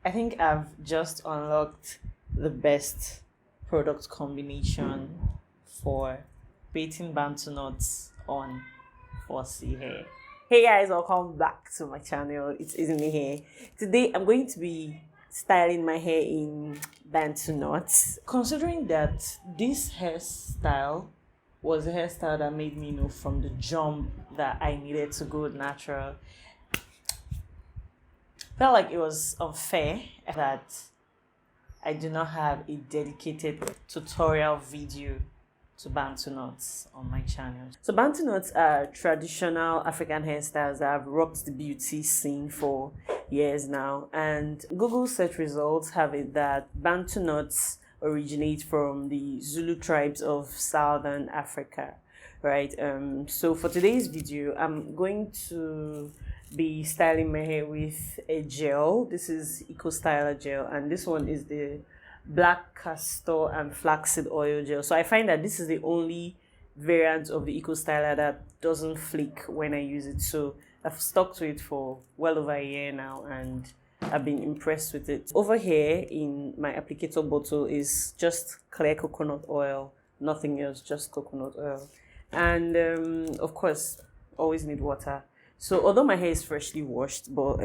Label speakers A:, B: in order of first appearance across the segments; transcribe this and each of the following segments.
A: I think I've just unlocked the best product combination for creating Bantu knots on fussy hair. Hey guys, welcome back to my channel. It's Ezinne here. Today I'm going to be styling my hair in Bantu knots. Considering that this hairstyle was a hairstyle that made me know from the jump that I needed to go natural, felt like it was unfair that I do not have a dedicated tutorial video to Bantu knots on my channel. So Bantu knots are traditional African hairstyles that have rocked the beauty scene for years now, and Google search results have it that Bantu knots originate from the Zulu tribes of Southern Africa, right? So for today's video, I'm going to be styling my hair with a gel. This is Eco Styler gel, and this one is the black castor and flaxseed oil gel. So I find that this is the only variant of the Eco Styler that doesn't flake when I use it. So I've stuck to it for well over a year now, and I've been impressed with it. Over here in my applicator bottle is just clear coconut oil, nothing else, just coconut oil. And of course, always need water. So although my hair is freshly washed, but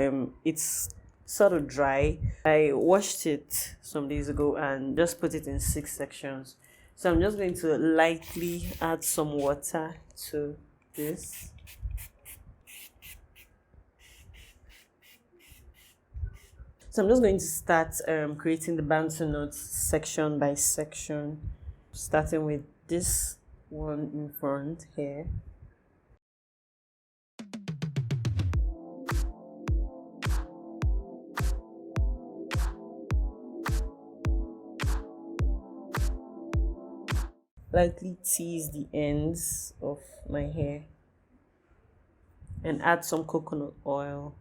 A: it's sort of dry, I washed it some days ago and just put it in 6 sections. So I'm just going to lightly add some water to this. So I'm just going to start creating the Bantu knots section by section, starting with this one in front here. Lightly tease the ends of my hair and add some coconut oil.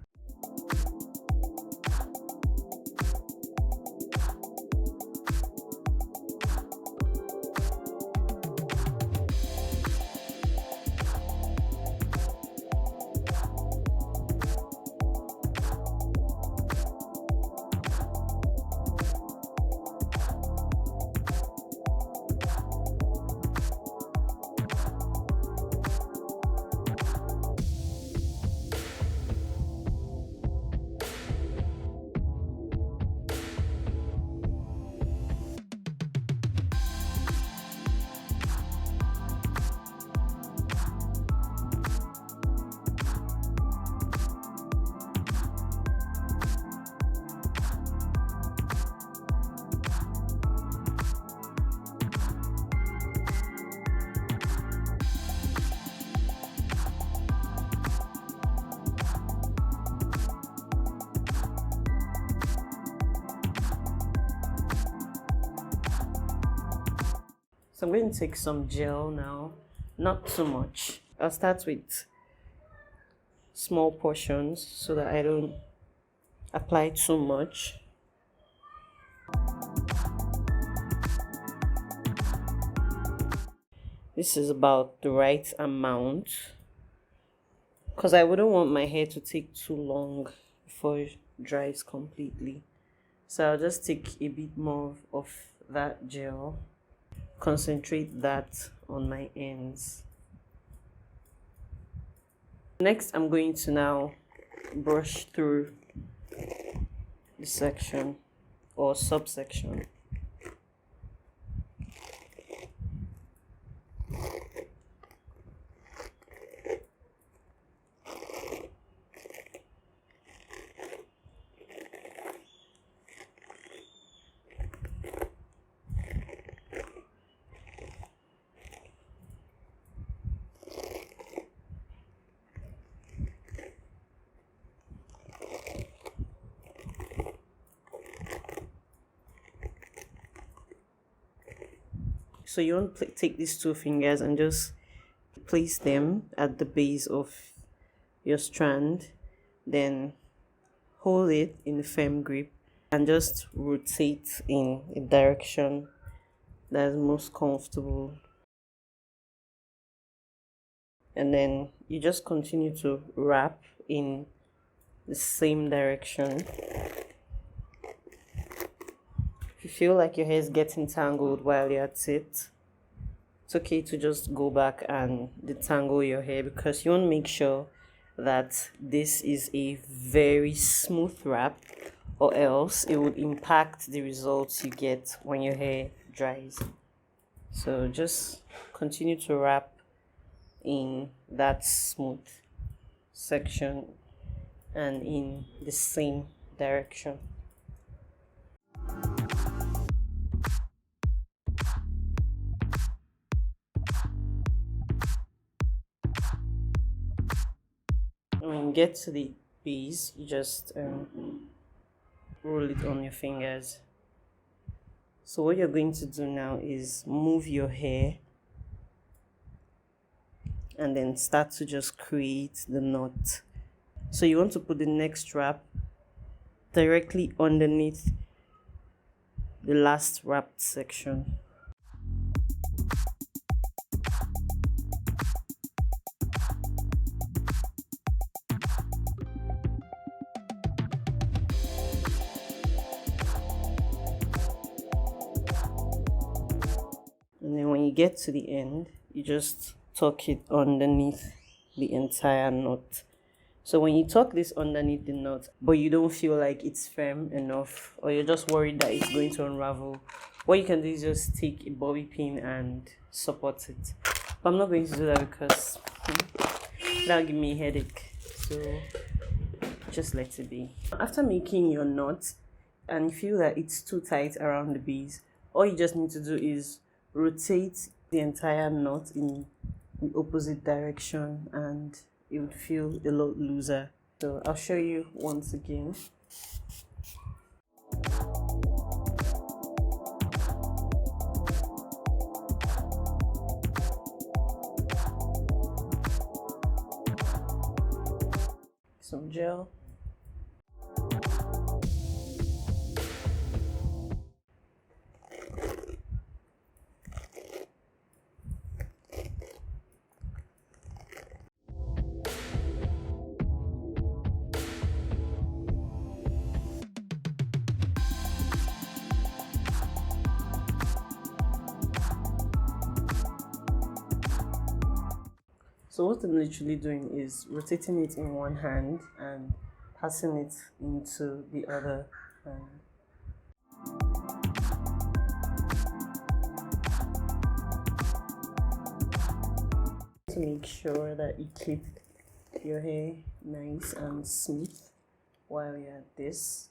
A: So I'm going to take some gel now, not too much. I'll start with small portions so that I don't apply too much. This is about the right amount because I wouldn't want my hair to take too long before it dries completely. So I'll just take a bit more of that gel. Concentrate that on my ends. Next, I'm going to now brush through the section or subsection. So you want to take these 2 fingers and just place them at the base of your strand, then hold it in a firm grip and just rotate in a direction that is most comfortable. And then you just continue to wrap in the same direction. If you feel like your hair is getting tangled while you're at it, it's okay to just go back and detangle your hair, because you want to make sure that this is a very smooth wrap, or else it would impact the results you get when your hair dries. So just continue to wrap in that smooth section and in the same direction. When you get to the base, you just roll it on your fingers. So what you're going to do now is move your hair and then start to just create the knot. So you want to put the next wrap directly underneath the last wrapped section. And then when you get to the end, you just tuck it underneath the entire knot. So when you tuck this underneath the knot, but you don't feel like it's firm enough, or you're just worried that it's going to unravel, what you can do is just take a bobby pin and support it. But I'm not going to do that because that'll give me a headache. So just let it be. After making your knot and you feel that it's too tight around the base, all you just need to do is rotate the entire knot in the opposite direction and it would feel a lot looser. So I'll show you once again. Some gel. So what I'm literally doing is rotating it in one hand and passing it into the other hand. To make sure that you keep your hair nice and smooth while you're at this.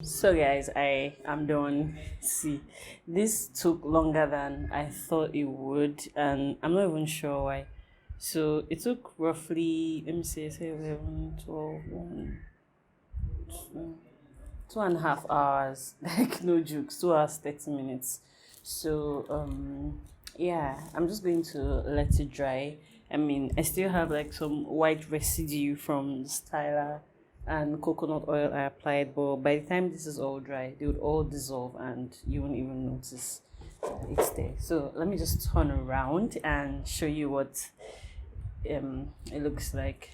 A: So guys, I am done. See, this took longer than I thought it would, and I'm not even sure why. So it took roughly, let me say 11, 12, 1, 2, 2.5 hours. Like no jokes, 2 hours 30 minutes. So yeah, I'm just going to let it dry. I mean, I still have like some white residue from the styler and coconut oil I applied, but by the time this is all dry, they would all dissolve and you won't even notice it's there. So let me just turn around and show you what it looks like.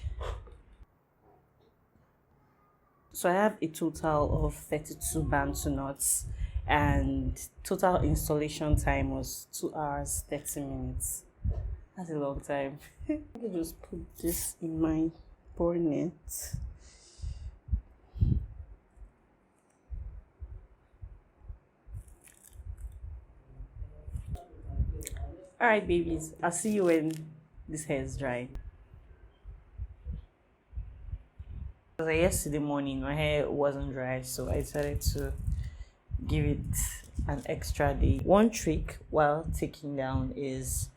A: So I have a total of 32 Bantu knots, and total installation time was 2 hours 30 minutes. That's a long time. Let me just put this in my bonnet. All right, babies, I'll see you when this hair is dry. Yesterday morning, my hair wasn't dry, so I decided to give it an extra day. One trick while taking down is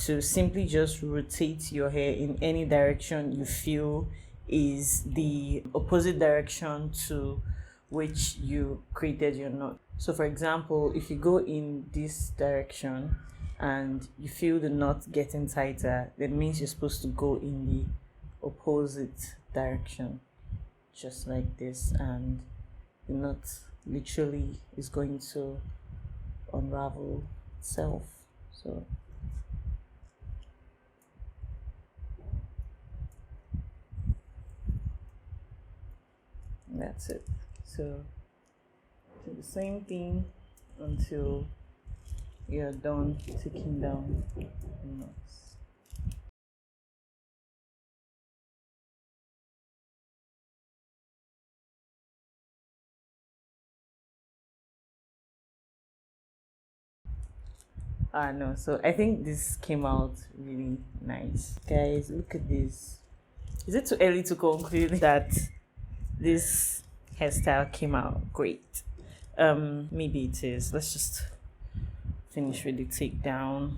A: to simply just rotate your hair in any direction you feel is the opposite direction to which you created your knot. So for example, if you go in this direction and you feel the knot getting tighter, that means you're supposed to go in the opposite direction, just like this, and the knot literally is going to unravel itself. So that's it. So do the same thing until you're done taking down the knots. No, so I think this came out really nice. Guys, look at this. Is it too early to conclude that this hairstyle came out great? Maybe it is. Let's just finish with the takedown.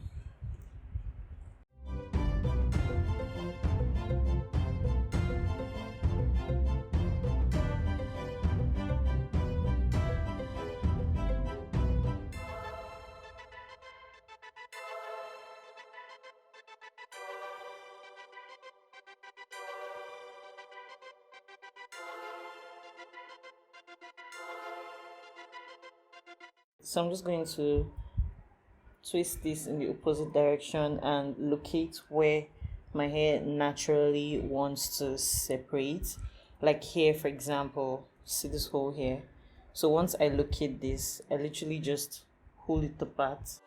A: So I'm just going to twist this in the opposite direction and locate where my hair naturally wants to separate. Like here, for example, see this hole here. So once I locate this, I literally just hold it apart.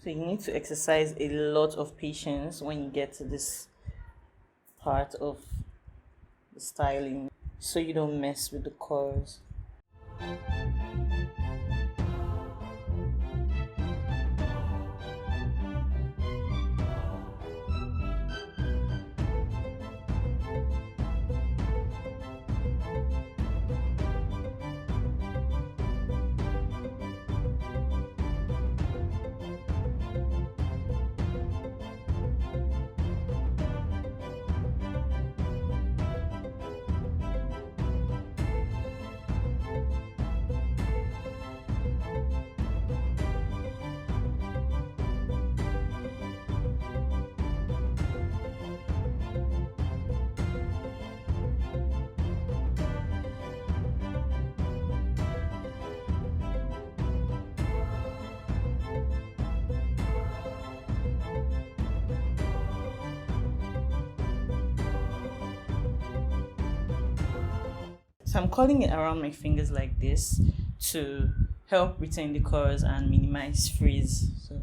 A: So you need to exercise a lot of patience when you get to this part of the styling, so you don't mess with the curls. So I'm curling it around my fingers like this to help retain the curls and minimize frizz. So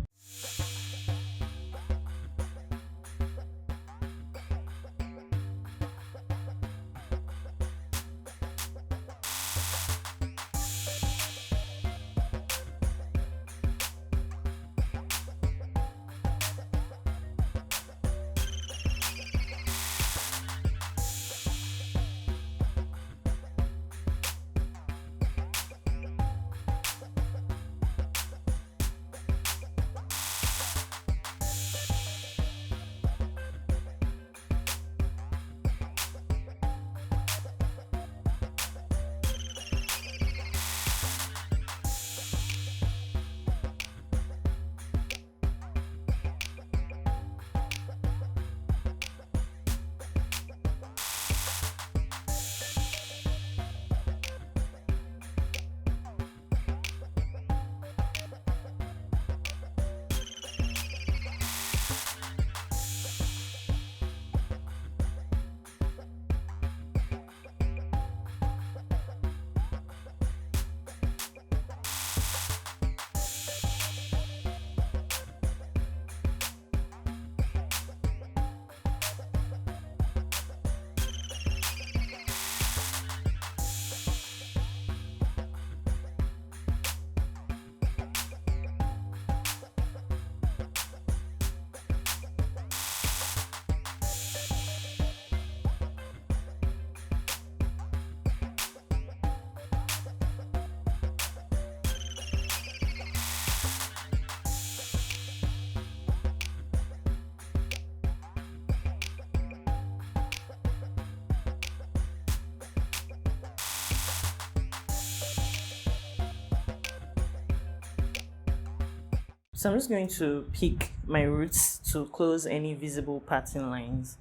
A: So I'm just going to pick my roots to close any visible pattern lines.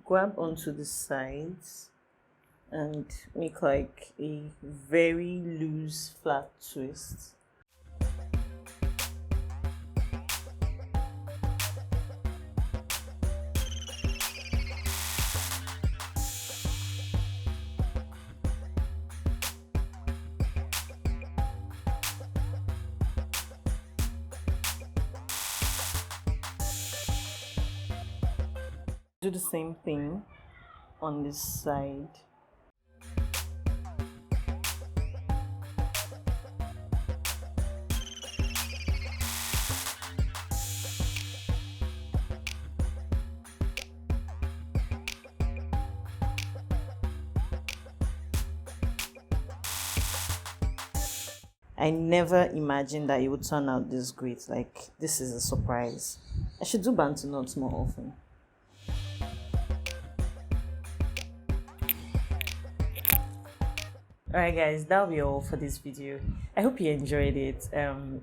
A: Grab onto the sides and make like a very loose flat twist. Do the same thing on this side. I never imagined that it would turn out this great. Like, this is a surprise. I should do Bantu knots more often. Alright guys, that'll be all for this video. I hope you enjoyed it.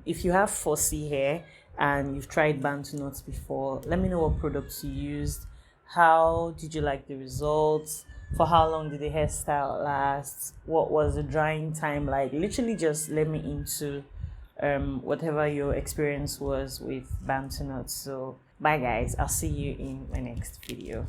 A: If you have fussy hair and you've tried Bantu knots before, let me know what products you used. How did you like the results? For how long did the hairstyle last? What was the drying time like? Literally just let me into whatever your experience was with Bantu knots. So bye guys, I'll see you in my next video.